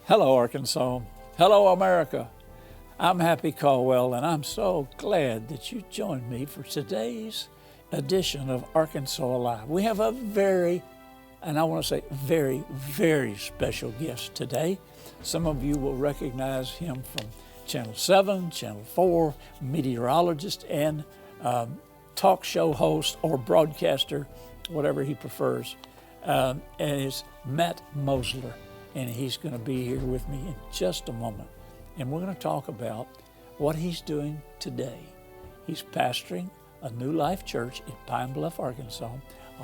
Hello, Arkansas. Hello, America. I'm Happy Caldwell, and I'm so glad that you joined me for today's edition of Arkansas Alive. We have a very special guest today. Some of you will recognize him from Channel 7, Channel 4, meteorologist and talk show host or broadcaster, whatever he prefers. And it's Matt Mosler, and he's going to be here with me in just a moment. And we're going to talk about what he's doing today. He's pastoring a New Life church in Pine Bluff, Arkansas.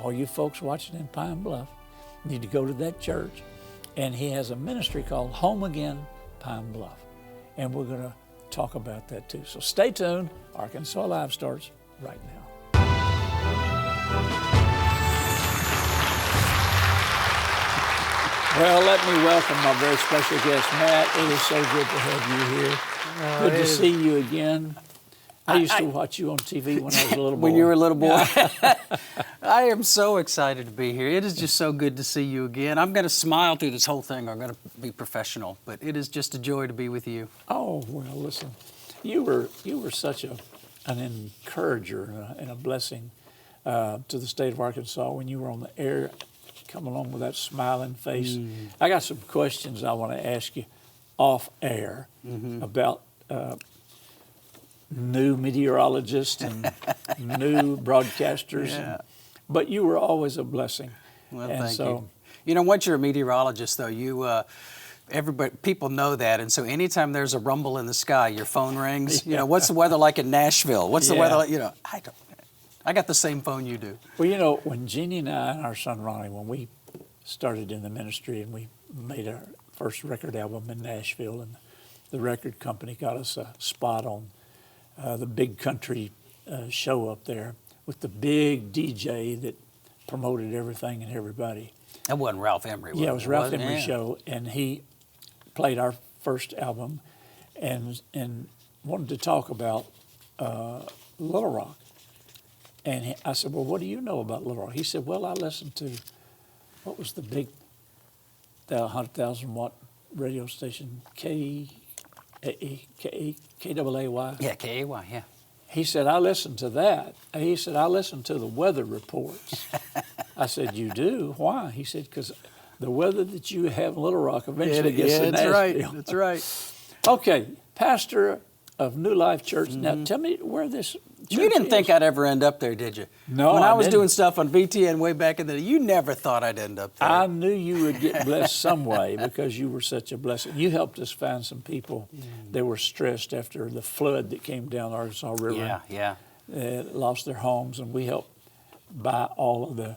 All you folks watching in Pine Bluff need to go to that church. And he has a ministry called Home Again Pine Bluff. And we're going to talk about that too. So stay tuned. Arkansas Live starts right now. Well, let me welcome my very special guest, Matt. It is so good to have you here. Good to see you again. I used to watch you on TV when I was a little boy. When you were a little boy. I am so excited to be here. It is just so good to see you again. I'm going to smile through this whole thing. I'm going to be professional, but it is just a joy to be with you. Oh, well, listen, you were such an encourager and a blessing to the state of Arkansas when you were on the air. Come along with that smiling face. I got some questions I want to ask you off air about new meteorologists and new broadcasters. Yeah. But you were always a blessing. Well, thank you. You know, once you're a meteorologist, though, people know that, and so anytime there's a rumble in the sky, your phone rings. You know, what's the weather like in Nashville? What's the weather like? You know, I got the same phone you do. Well, you know, when Jeannie and I and our son Ronnie, when we started in the ministry and we made our first record album in Nashville, and the record company got us a spot on the big country show up there with the big DJ that promoted everything and everybody. That wasn't Ralph Emery, was it? Yeah, it was Ralph Emery's show, and he played our first album and wanted to talk about Little Rock. And I said, well, what do you know about Little Rock? He said, well, I listened to, what was the big 100,000 watt radio station, KAAY? Yeah, KAY, yeah. He said, I listened to that. He said, I listened to the weather reports. I said, you do? Why? He said, because the weather that you have in Little Rock eventually gets to Nashville. That's right. Okay, pastor of New Life Church. Now, tell me where this church You didn't think I'd ever end up there, did you? No, When I was didn't. doing stuff on VTN way back in the day, you never thought I'd end up there. I knew you would get blessed some way because you were such a blessing. You helped us find some people that were stressed after the flood that came down the Arkansas River. Yeah. Lost their homes, and we helped buy all of the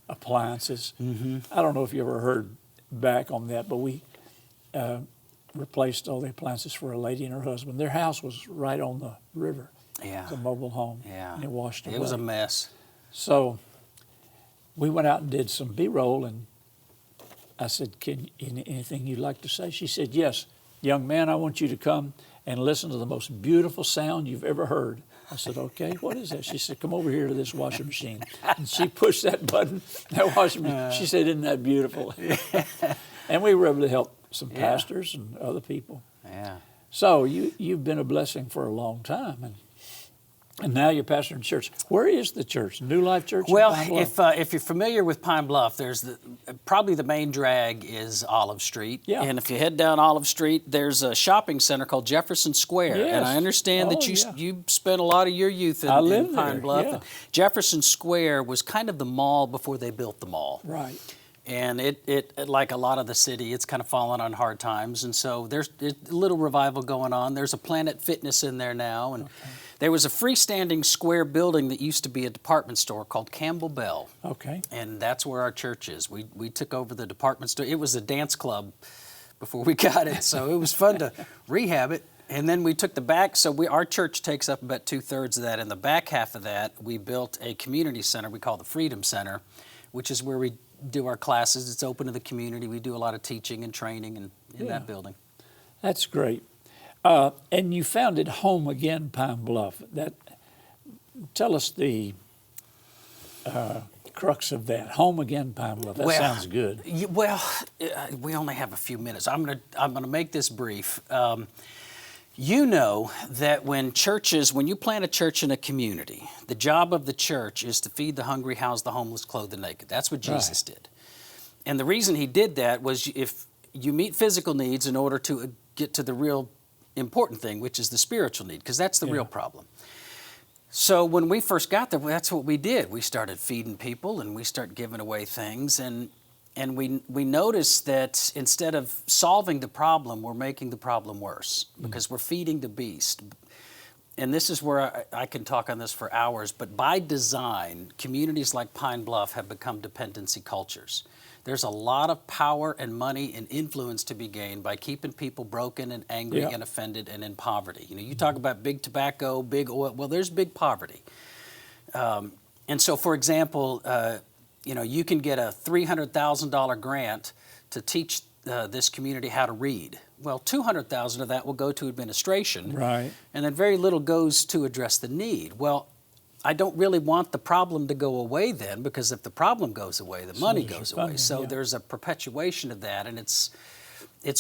appliances. I don't know if you ever heard back on that, but we replaced all the appliances for a lady and her husband. Their house was right on the river. Yeah. It's a mobile home. Yeah. And it washed away. It was a mess. So we went out and did some B-roll, and I said, anything you'd like to say? She said, yes, young man, I want you to come and listen to the most beautiful sound you've ever heard. I said, okay, what is that? She said, come over here to this washing machine. And she pushed that button, that washing machine. She said, isn't that beautiful? And we were able to help some pastors and other people. Yeah. So you've been a blessing for a long time, and now you're pastoring church. Where is the church? New Life Church? Well, in Pine Bluff? if you're familiar with Pine Bluff, there's probably the main drag is Olive Street. Yeah. And if you head down Olive Street, there's a shopping center called Jefferson Square. Yes. And I understand that you spent a lot of your youth in Pine there, Bluff. yeah. And Jefferson Square was kind of the mall before they built the mall. Right. And it like a lot of the city, it's kind of fallen on hard times. And so there's a little revival going on. There's a Planet Fitness in there now. And there was a freestanding square building that used to be a department store called Campbell Bell. Okay. And that's where our church is. We took over the department store. It was a dance club before we got it. So it was fun to rehab it. And then we took the back. So our church takes up about 2/3 of that. In the back half of that, we built a community center we call the Freedom Center, which is where we do our classes. It's open to the community. We do a lot of teaching and training in that building. That's great. And you founded Home Again Pine Bluff. Tell us crux of that. Home again, Pine Bluff. That sounds good. We only have a few minutes. I'm gonna make this brief. You know that when you plant a church in a community, the job of the church is to feed the hungry, house the homeless, clothe the naked. That's what Jesus did. And the reason he did that was if you meet physical needs in order to get to the real important thing, which is the spiritual need, because that's the real problem. So when we first got there, that's what we did. We started feeding people and we started giving away things. And we noticed that instead of solving the problem, we're making the problem worse because we're feeding the beast. And this is where I can talk on this for hours, but by design, communities like Pine Bluff have become dependency cultures. There's a lot of power and money and influence to be gained by keeping people broken and angry and offended and in poverty. You know, you talk about big tobacco, big oil, well, there's big poverty. And so, for example, you know, you can get a $300,000 grant to teach this community how to read. Well, $200,000 of that will go to administration, and then very little goes to address the need. Well, I don't really want the problem to go away then, because if the problem goes away, the money goes away. So there's a perpetuation of that, and it's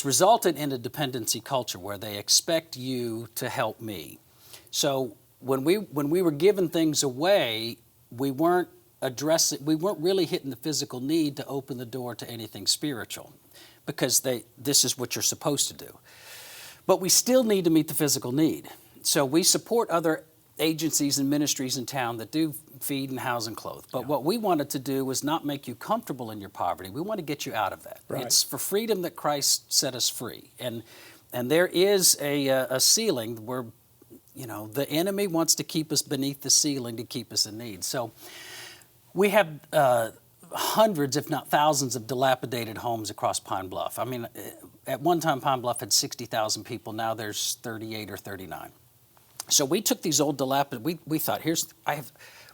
resulted in a dependency culture where they expect you to help me. So when we were giving things away, we weren't really hitting the physical need to open the door to anything spiritual, because this is what you're supposed to do. But we still need to meet the physical need. So we support other agencies and ministries in town that do feed and house and clothe. But what we wanted to do was not make you comfortable in your poverty. We want to get you out of that. It's for freedom that Christ set us free. And there is a ceiling where, you know, the enemy wants to keep us beneath the ceiling to keep us in need. So we have hundreds, if not thousands, of dilapidated homes across Pine Bluff. I mean, at one time, Pine Bluff had 60,000 people. Now there's 38 or 39. So we took these old dilapidated, we thought,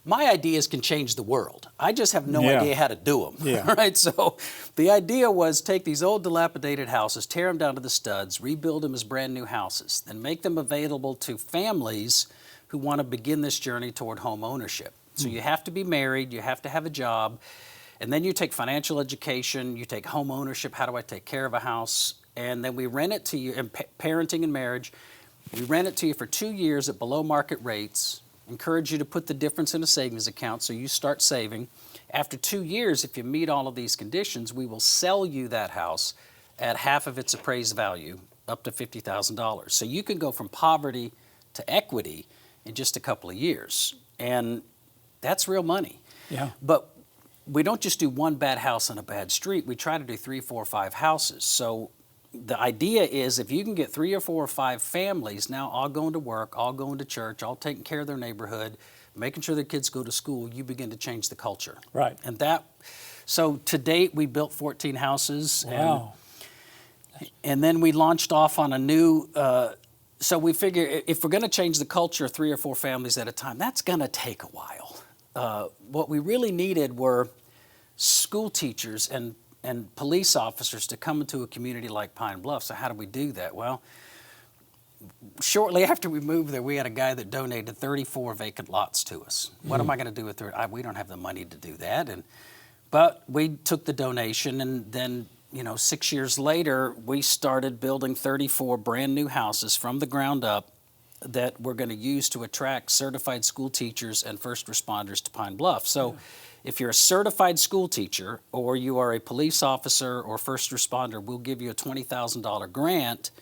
my ideas can change the world. I just have no idea how to do them, right? So the idea was take these old dilapidated houses, tear them down to the studs, rebuild them as brand new houses, and make them available to families who want to begin this journey toward home ownership. So you have to be married, you have to have a job, and then you take financial education, you take home ownership, how do I take care of a house, and then we rent it to you, and parenting and marriage. We rent it to you for 2 years at below market rates, encourage you to put the difference in a savings account so you start saving. After 2 years, if you meet all of these conditions, we will sell you that house at half of its appraised value, up to $50,000. So you can go from poverty to equity in just a couple of years. And that's real money. But we don't just do one bad house on a bad street. We try to do 3, 4, 5 houses. So the idea is if you can get 3 or 4 or 5 families now all going to work, all going to church, all taking care of their neighborhood, making sure their kids go to school, you begin to change the culture. And so to date, we built 14 houses. And then we launched off on a new, so we figure if we're going to change the culture 3 or 4 families at a time, that's going to take a while. What we really needed were school teachers and police officers to come into a community like Pine Bluff. So how do we do that? Well, shortly after we moved there, we had a guy that donated 34 vacant lots to us. What am I going to do with it? We don't have the money to do that. But we took the donation, and then 6 years later, we started building 34 brand new houses from the ground up that we're going to use to attract certified school teachers and first responders to Pine Bluff. So if you're a certified school teacher or you are a police officer or first responder, we'll give you a $20,000 grant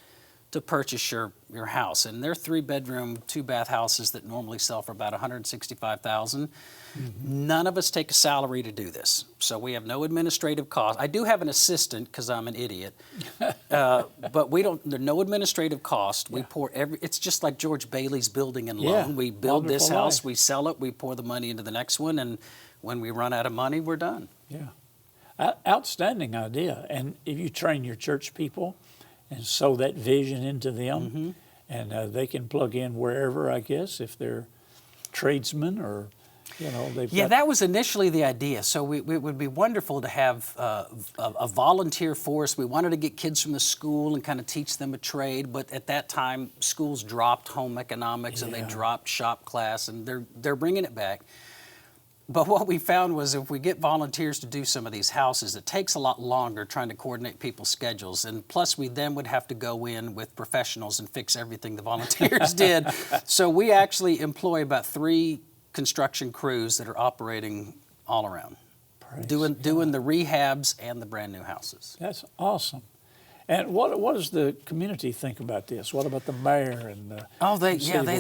to purchase your house. And they're 3-bedroom, 2-bath houses that normally sell for about $165,000. None of us take a salary to do this. So we have no administrative cost. I do have an assistant because I'm an idiot. But there's no administrative cost. We pour it's just like George Bailey's building and loan. We build this house, we sell it, we pour the money into the next one, and when we run out of money, we're done. Outstanding idea. And if you train your church people and sow that vision into them, and they can plug in wherever, I guess, if they're tradesmen or, they've got... that was initially the idea. So it would be wonderful to have a volunteer force. We wanted to get kids from the school and kind of teach them a trade, but at that time, schools dropped home economics and they dropped shop class, and they're bringing it back. But what we found was if we get volunteers to do some of these houses, it takes a lot longer trying to coordinate people's schedules. And plus, we then would have to go in with professionals and fix everything the volunteers did. So we actually employ about 3 construction crews that are operating all around, doing the rehabs and the brand new houses. That's awesome. And what does the community think about this? What about the mayor and the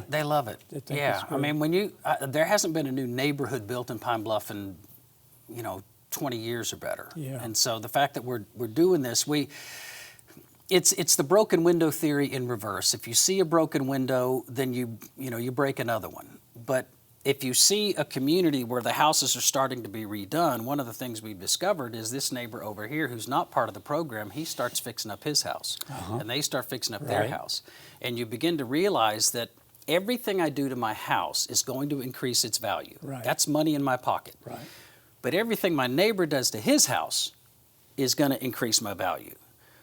they love it. Yeah, I mean, when there hasn't been a new neighborhood built in Pine Bluff in 20 years or better. Yeah. And so the fact that we're doing this, it's the broken window theory in reverse. If you see a broken window, then you break another one. But if you see a community where the houses are starting to be redone, one of the things we've discovered is this neighbor over here who's not part of the program, he starts fixing up his house, and they start fixing up their house. And you begin to realize that everything I do to my house is going to increase its value. Right. That's money in my pocket. Right. But everything my neighbor does to his house is going to increase my value.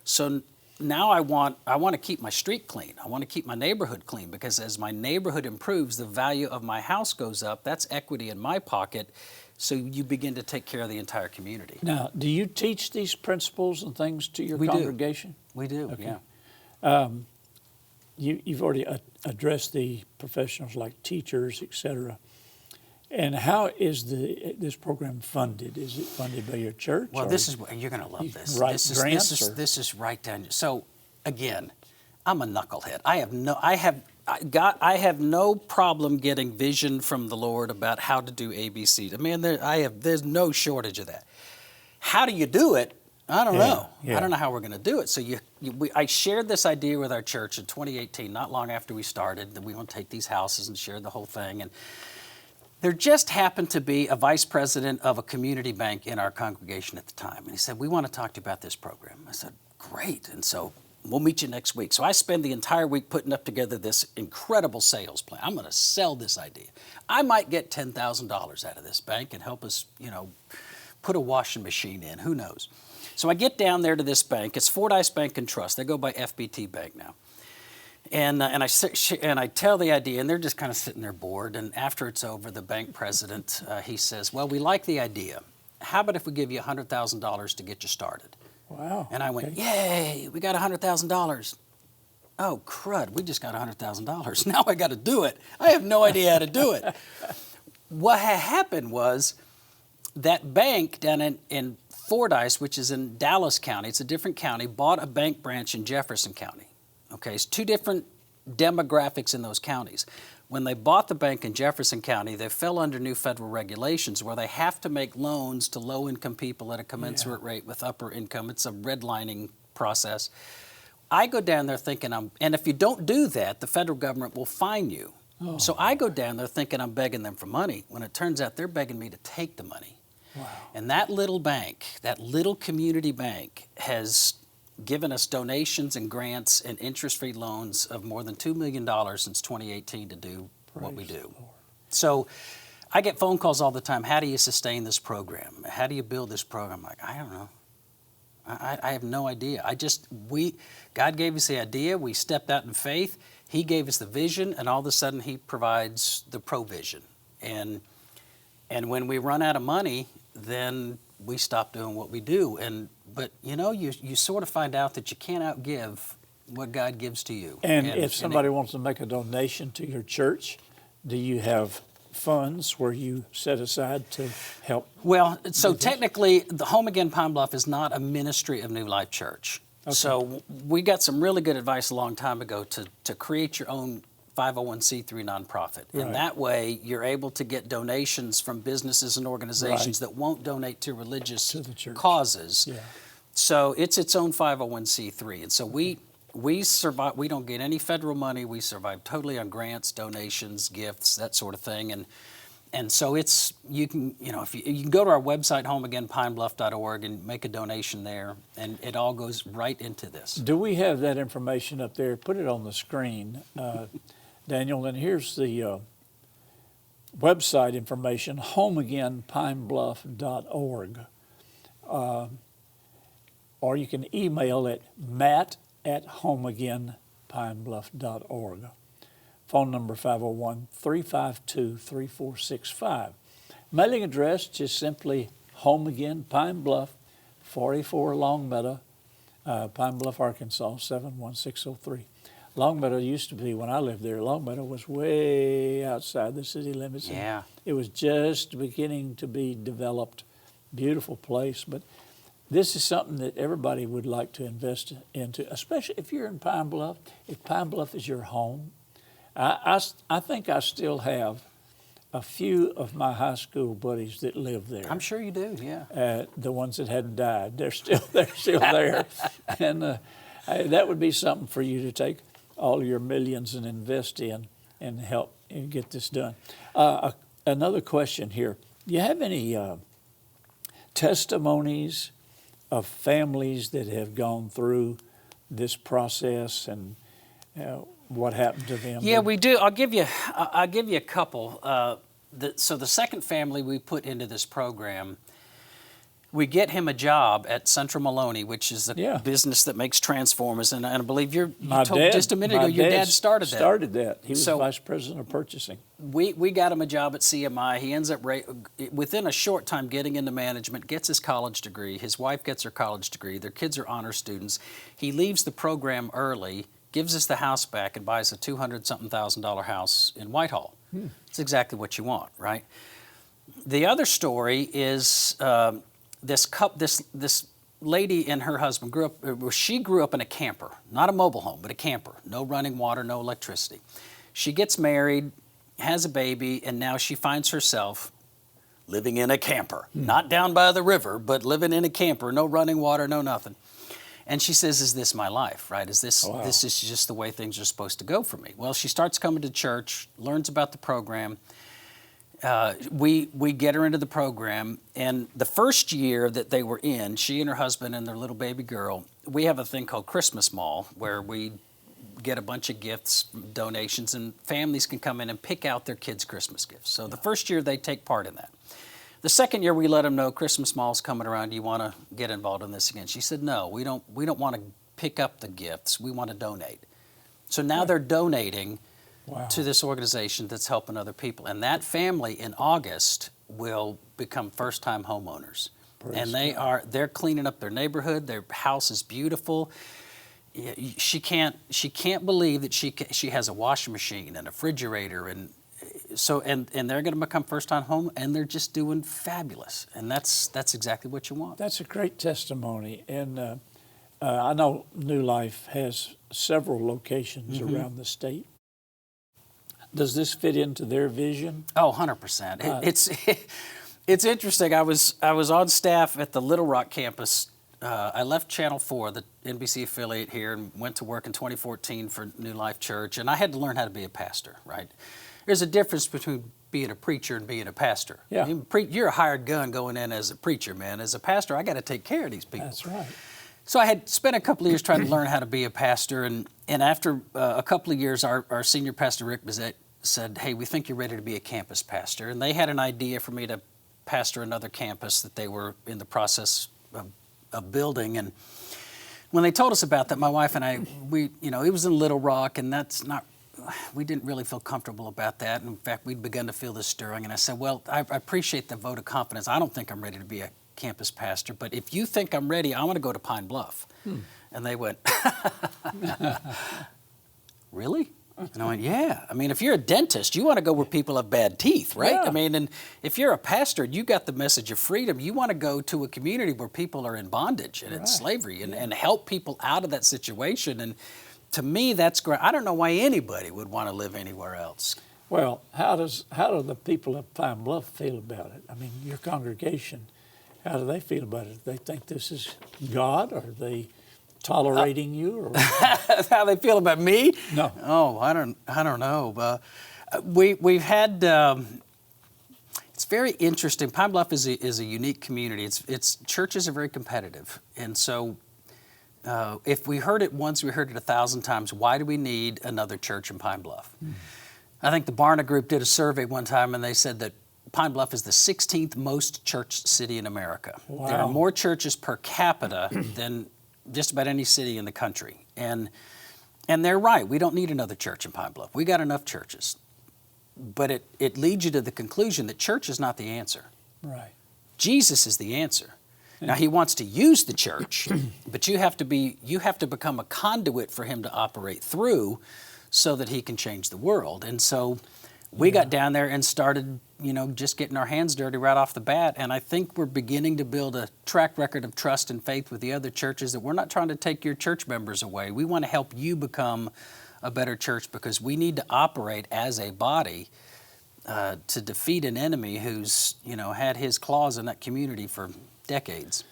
So now I want to keep my street clean. I want to keep my neighborhood clean, because as my neighborhood improves, the value of my house goes up. That's equity in my pocket. So you begin to take care of the entire community. Now, do you teach these principles and things to your congregation? We do, Okay. yeah. You've already addressed the professionals like teachers, etc. And how is this program funded? Is it funded by your church? Well, you're going to love this. This is right down. So, again, I'm a knucklehead. I have no problem getting vision from the Lord about how to do ABC. I mean, there's no shortage of that. How do you do it? I don't know. Yeah. I don't know how we're going to do it. So I shared this idea with our church in 2018, not long after we started, that we want to take these houses and share the whole thing. And there just happened to be a vice president of a community bank in our congregation at the time. And he said, we want to talk to you about this program. I said, great. And so we'll meet you next week. So I spend the entire week putting up together this incredible sales plan. I'm going to sell this idea. I might get $10,000 out of this bank and help us, put a washing machine in. Who knows? So I get down there to this bank. It's Fordyce Bank and Trust. They go by FBT Bank now. And I tell the idea, and they're just kind of sitting there bored. And after it's over, the bank president, he says, well, we like the idea. How about if we give you $100,000 to get you started? Wow. And I went, yay, we got $100,000. Oh, crud, we just got $100,000. Now I got to do it. I have no idea how to do it. What had happened was that bank down in Fordyce, which is in Dallas County, it's a different county, bought a bank branch in Jefferson County. Okay, it's 2 different demographics in those counties. When they bought the bank in Jefferson County, they fell under new federal regulations where they have to make loans to low-income people at a commensurate rate with upper income. It's a redlining process. I go down there thinking and if you don't do that, the federal government will fine you. Oh. So I go down there thinking I'm begging them for money, when it turns out they're begging me to take the money. Wow. And that little bank, that little community bank, has given us donations and grants and interest-free loans of more than $2 million since 2018 to do what we do. So I get phone calls all the time. How do you sustain this program? How do you build this program? I'm like, I don't know. I have no idea. God gave us the idea. We stepped out in faith. He gave us the vision, and all of a sudden He provides the provision. And when we run out of money, then we stop doing what we do. But you sort of find out that you can't outgive what God gives to you. And if somebody wants to make a donation to your church, do you have funds where you set aside to help? Well, so technically, the Home Again Pine Bluff is not a ministry of New Life Church. Okay. So we got some really good advice a long time ago to create your own 501c3 nonprofit. Right. And that way you're able to get donations from businesses and organizations that won't donate to religious causes. Yeah. So it's its own 501c3. And so we survive. We don't get any federal money. We survive totally on grants, donations, gifts, that sort of thing. And so you can go to our website, homeagainpinebluff.org, and make a donation there, and it all goes right into this. Do we have that information up there? Put it on the screen, Daniel. And here's the website information: homeagainpinebluff.org, or you can email at matt@homeagainpinebluff.org. Phone number 501-352-3465. Mailing address, just simply Home Again, Pine Bluff, 44 Longmeadow, Pine Bluff, Arkansas, 71603. Longmeadow used to be, when I lived there, Longmeadow was way outside the city limits. Yeah. It was just beginning to be developed. Beautiful place, but this is something that everybody would like to invest into, especially if you're in Pine Bluff. If Pine Bluff is your home, I think I still have a few of my high school buddies that live there. I'm sure you do, yeah. The ones that hadn't died, they're still there, and that would be something for you to take all your millions and invest in and help get this done. Another question here: do you have any testimonies of families that have gone through this process and what happened to them? Yeah, we do. I'll give you a couple. So the second family we put into this program, we get him a job at Central Maloney, which is the business that makes transformers. And I believe you told just a minute ago your dad started that. He was vice president of purchasing. We got him a job at CMI. He ends up, within a short time, getting into management, gets his college degree. His wife gets her college degree. Their kids are honor students. He leaves the program early, gives us the house back, and buys a $200-something-thousand house in Whitehall. It's exactly what you want, right? The other story is this lady and her husband grew up in a camper, not a mobile home, but a camper. No running water, no electricity. She gets married, has a baby, and now she finds herself living in a camper. Not down by the river, but living in a camper, no running water, no nothing. And she says, is this my life, right? This is just the way things are supposed to go for me? Well, she starts coming to church, learns about the program. We get her into the program, and the first year that they were in, she and her husband and their little baby girl, we have a thing called Christmas Mall, where we get a bunch of gifts, donations, and families can come in and pick out their kids' Christmas gifts. So the first year they take part in that. The second year we let them know Christmas Mall's coming around. Do you want to get involved in this again? She said, no, we don't want to pick up the gifts. We want to donate. So now they're donating to this organization that's helping other people. And that family in August will become first-time homeowners. And they're cleaning up their neighborhood. Their house is beautiful. She can't believe that she has a washing machine and a refrigerator, and they're going to become first-time home, and they're just doing fabulous. And that's exactly what you want. That's a great testimony. And I know New Life has several locations around the state. Does this fit into their vision? Oh, 100%. It's interesting. I was on staff at the Little Rock campus. I left Channel 4, the NBC affiliate here, and went to work in 2014 for New Life Church. And I had to learn how to be a pastor, right? There's a difference between being a preacher and being a pastor. Yeah. You're a hired gun going in as a preacher, man. As a pastor, I got to take care of these people. That's right. So I had spent a couple of years trying to learn how to be a pastor, and after a couple of years, our senior pastor, Rick Bizet, said, hey, we think you're ready to be a campus pastor. And they had an idea for me to pastor another campus that they were in the process of building. And when they told us about that, my wife and I, it was in Little Rock, and we didn't really feel comfortable about that. And in fact, we'd begun to feel this stirring. And I said, well, I appreciate the vote of confidence. I don't think I'm ready to be a campus pastor, but if you think I'm ready, I want to go to Pine Bluff. And they went, really? And I went, yeah. I mean, if you're a dentist, you want to go where people have bad teeth, right? Yeah. I mean, and if you're a pastor, you got the message of freedom. You want to go to a community where people are in bondage and in slavery and help people out of that situation. And to me, that's great. I don't know why anybody would want to live anywhere else. Well, how do the people of Pine Bluff feel about it? I mean, your congregation, how do they feel about it? Do they think this is God, or are they tolerating you? Or how they feel about me? No. Oh, I don't know. We've had. It's very interesting. Pine Bluff is a unique community. Its churches are very competitive, and so if we heard it once, we heard it 1,000 times. Why do we need another church in Pine Bluff? I think the Barna Group did a survey one time, and they said that Pine Bluff is the 16th most churched city in America. Wow. There are more churches per capita than just about any city in the country. And they're right. We don't need another church in Pine Bluff. We got enough churches. but it leads you to the conclusion that church is not the answer. Right. Jesus is the answer. Now he wants to use the church, but you have to become a conduit for him to operate through so that he can change the world. And so we got down there and started, just getting our hands dirty right off the bat. And I think we're beginning to build a track record of trust and faith with the other churches, that we're not trying to take your church members away. We want to help you become a better church, because we need to operate as a body to defeat an enemy who's, had his claws in that community for decades.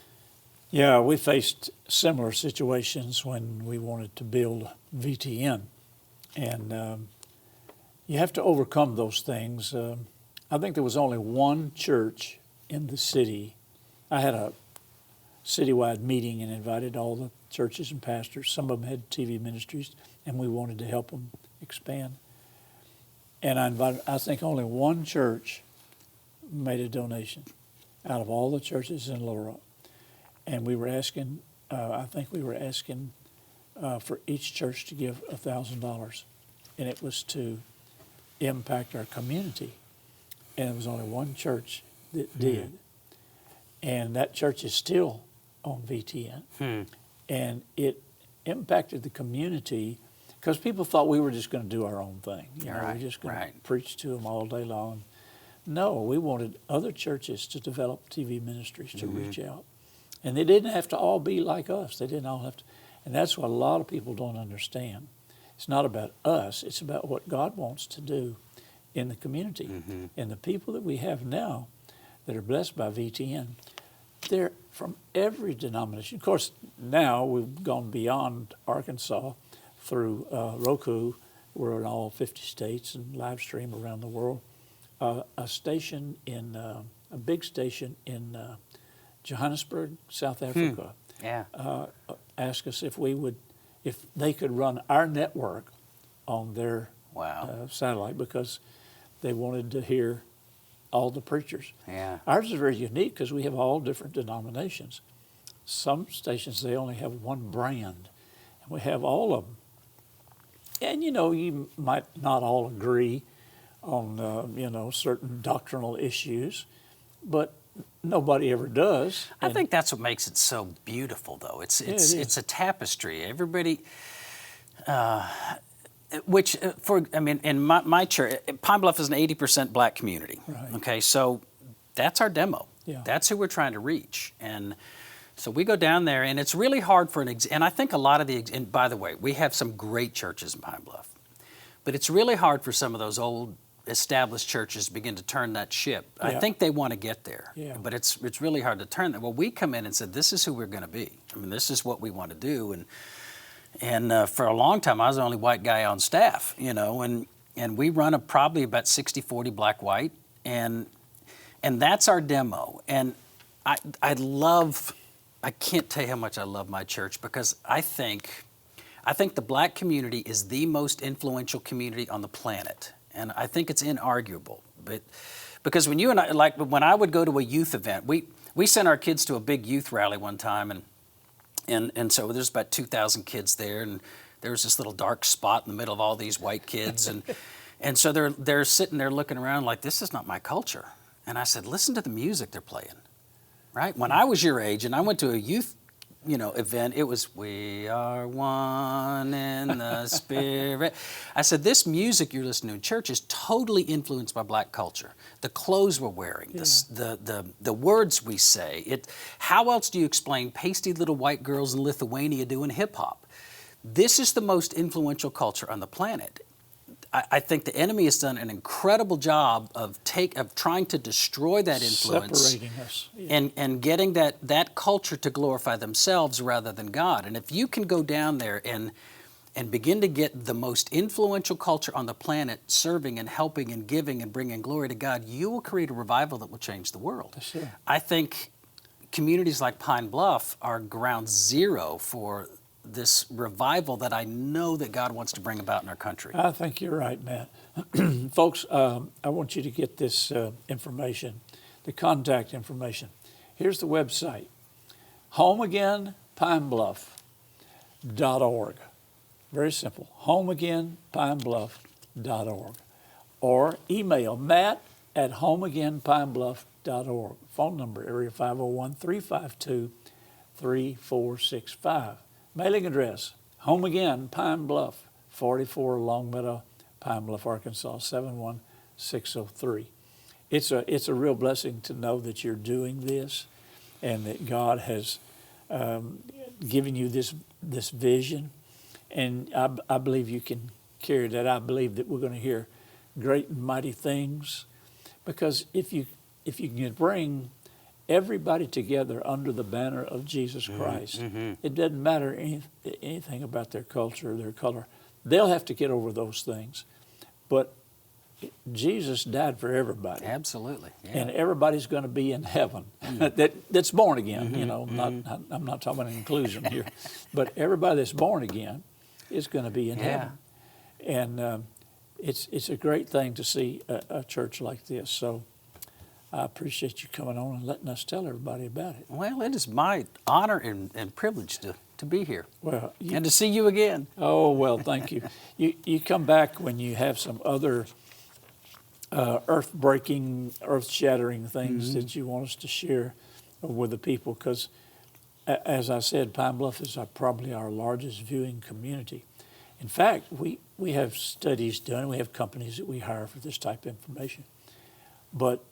Yeah, we faced similar situations when we wanted to build VTN. And you have to overcome those things. I think there was only one church in the city. I had a citywide meeting and invited all the churches and pastors. Some of them had TV ministries, and we wanted to help them expand. And I think only one church made a donation out of all the churches in Little Rock. And we were asking, for each church to give $1,000. And it was to impact our community. And it was only one church that did. And that church is still on VTN. And it impacted the community, because people thought we were just going to do our own thing. We're just going to preach to them all day long. No, we wanted other churches to develop TV ministries to reach out. And they didn't have to all be like us. They didn't all have to. And that's what a lot of people don't understand. It's not about us. It's about what God wants to do in the community. And the people that we have now that are blessed by VTN, they're from every denomination. Of course, now we've gone beyond Arkansas through Roku. We're in all 50 states and live stream around the world. A big station in Johannesburg, South Africa, asked us if they could run our network on their satellite, because they wanted to hear all the preachers. Ours is very unique because we have all different denominations. Some stations, they only have one brand, and we have all of them. And you might not all agree on certain doctrinal issues, but nobody ever does. I think that's what makes it so beautiful, though. It's a tapestry. Everybody, in my church, Pine Bluff is an 80% black community. Right. Okay, so that's our demo. Yeah. That's who we're trying to reach. And so we go down there, and it's really hard for and I think a lot of and by the way, we have some great churches in Pine Bluff, but it's really hard for some of those old established churches to begin to turn that ship. I think they want to get there, but it's really hard to turn that. Well, we come in and said, this is who we're going to be. This is what we want to do. And for a long time, I was the only white guy on staff, and we run probably about 60-40 black-white, and that's our demo. And I can't tell you how much I love my church, because I think the black community is the most influential community on the planet. And I think it's inarguable. But because when you and I, when I would go to a youth event, we sent our kids to a big youth rally one time, and so there's about 2,000 kids there, and there was this little dark spot in the middle of all these white kids, and so they're sitting there looking around like, this is not my culture. And I said, listen to the music they're playing. Right? When I was your age and I went to a youth event, it was, we are one in the Spirit. I said, this music you're listening to in church is totally influenced by black culture. The clothes we're wearing, the words we say. How else do you explain pasty little white girls in Lithuania doing hip hop? This is the most influential culture on the planet. I think the enemy has done an incredible job of trying to destroy that influence, separating us, and getting that culture to glorify themselves rather than God. And if you can go down there and begin to get the most influential culture on the planet serving and helping and giving and bringing glory to God, you will create a revival that will change the world. Sure. I think communities like Pine Bluff are ground zero for this revival that I know that God wants to bring about in our country. I think you're right, Matt. Folks, I want you to get this information, the contact information. Here's the website, homeagainpinebluff.org. Very simple, homeagainpinebluff.org. or email matt@homeagainpinebluff.org. Phone number, area 501-352-3465. Mailing address, Home Again, Pine Bluff, 44 Longmeadow, Pine Bluff, Arkansas, 71603. It's a real blessing to know that you're doing this and that God has given you this vision. And I believe you can carry that. I believe that we're going to hear great and mighty things, because if you can bring everybody together under the banner of Jesus Christ, it doesn't matter anything about their culture or their color. They'll have to get over those things. But Jesus died for everybody. Absolutely. Yeah. And everybody's going to be in heaven that's born again. You know, I'm not talking about inclusion here, but everybody that's born again is going to be in heaven. And it's a great thing to see a church like this. So I appreciate you coming on and letting us tell everybody about it. Well, it is my honor and privilege to be here. Well, and to see you again. Oh, well, thank you. You come back when you have some other earth-breaking, earth-shattering things that you want us to share with the people, because, as I said, Pine Bluff is probably our largest viewing community. In fact, we have studies done. We have companies that we hire for this type of information. But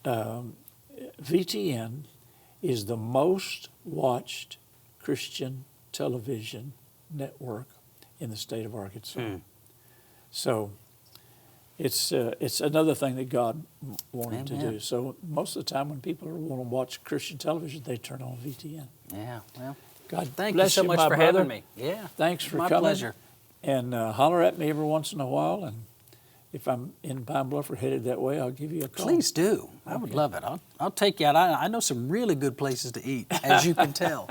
VTN is the most watched Christian television network in the state of Arkansas. So it's another thing that God wanted to do. So most of the time when people want to watch Christian television, they turn on VTN. Yeah, well, God thank bless you so much my for brother. having me. Yeah, Thanks for my coming. pleasure. And holler at me every once in a while, and if I'm in Pine Bluff or headed that way, I'll give you a call. Please do. I would love it. I'll take you out. I know some really good places to eat, as you can tell.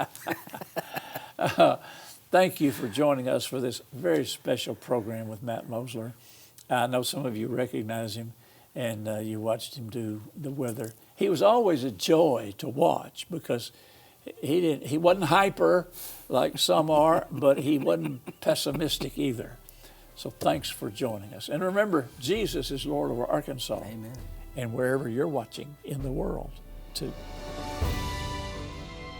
Thank you for joining us for this very special program with Matt Mosler. I know some of you recognize him, and you watched him do the weather. He was always a joy to watch, because he wasn't hyper like some are, but he wasn't pessimistic either. So thanks for joining us. And remember, Jesus is Lord over Arkansas. Amen. And wherever you're watching in the world, too.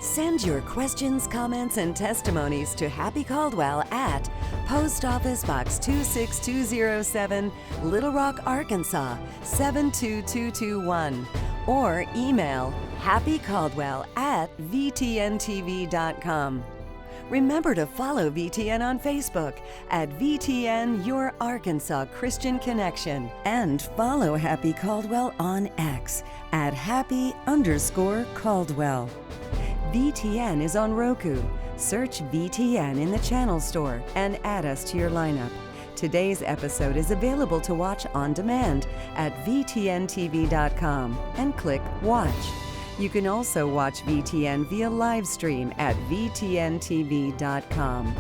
Send your questions, comments, and testimonies to Happy Caldwell at Post Office Box 26207, Little Rock, Arkansas 72221, or email happycaldwell@vtntv.com. Remember to follow VTN on Facebook at VTN Your Arkansas Christian Connection, and follow Happy Caldwell on X at Happy_Caldwell. VTN is on Roku. Search VTN in the channel store and add us to your lineup. Today's episode is available to watch on demand at VTNTV.com and click Watch. You can also watch VTN via live stream at VTNTV.com.